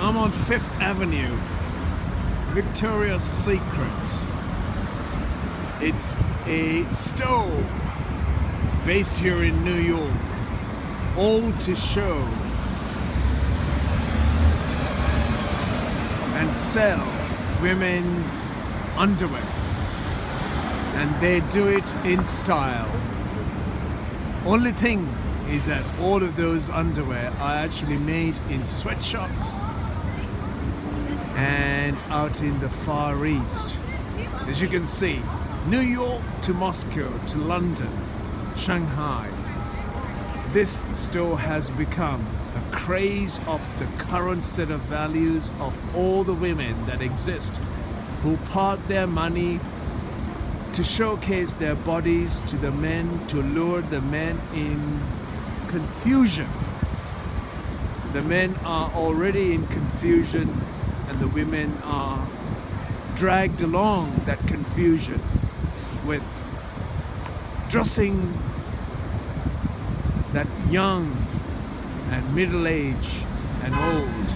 I'm on 5th Avenue, Victoria's Secret. It's a store based here in New York, all to show and sell women's underwear, and they do it in style. Only thing is that all of those underwear are actually made in sweatshops and out in the Far East. As you can see, New York to Moscow to London, Shanghai, this store has become a craze of the current set of values of all the women that exist, who part their money to showcase their bodies to the men, to lure the men in confusion. The men are already in confusion, and the women are dragged along that confusion with dressing that young and middle-aged and old,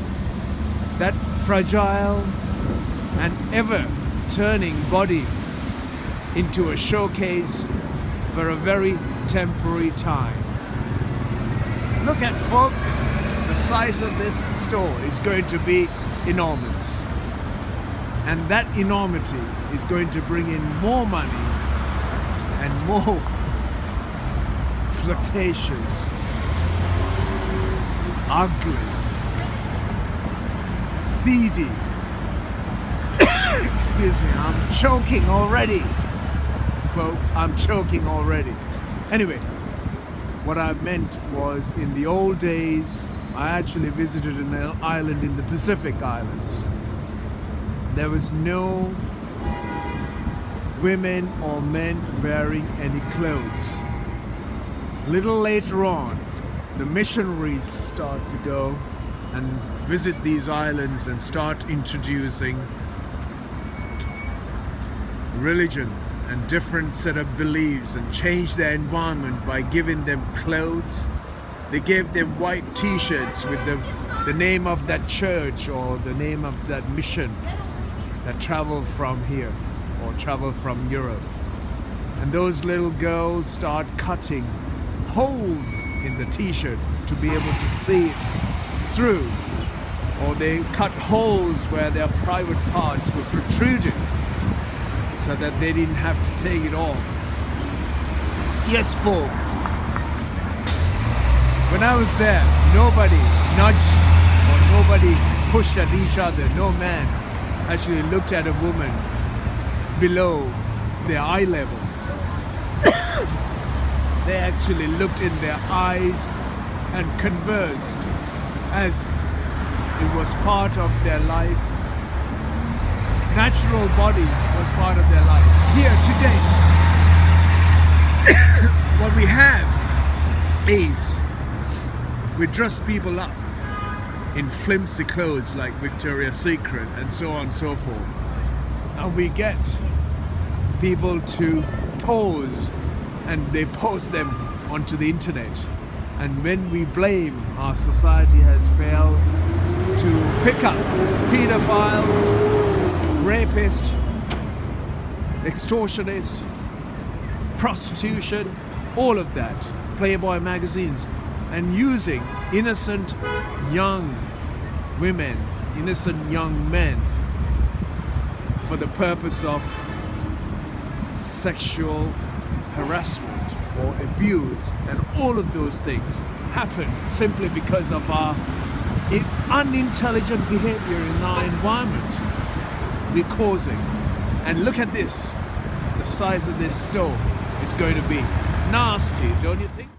that fragile and ever turning body into a showcase for a very temporary time. Look at folk, the size of this store is going to be enormous, and that enormity is going to bring in more money and more flirtatious, ugly, seedy. Excuse me, I'm choking already, folk. I'm choking already. Anyway, what I meant was, in the old days, I actually visited an island in the Pacific Islands. There was no women or men wearing any clothes. A little later on, the missionaries start to go and visit these islands and start introducing religion and different set of beliefs, and change their environment by giving them clothes. They gave them white t-shirts with the name of that church or the name of that mission that traveled from here or traveled from Europe. And those little girls start cutting holes in the t-shirt to be able to see it through, or they cut holes where their private parts were protruding so that they didn't have to take it off. Yes, folk. When I was there, nobody nudged or nobody pushed at each other. No man actually looked at a woman below their eye level. They actually looked in their eyes and conversed as it was part of their life. Natural body was part of their life. Here today, what we have is we dress people up in flimsy clothes like Victoria's Secret and so on and so forth. And we get people to pose, and they post them onto the internet. And when we blame our society has failed to pick up pedophiles, rapists, extortionists, prostitution, all of that, Playboy magazines, and using innocent young women, innocent young men for the purpose of sexual harassment or abuse, and all of those things happen simply because of our unintelligent behavior in our environment we're causing. And look at this, the size of this store is going to be nasty, don't you think?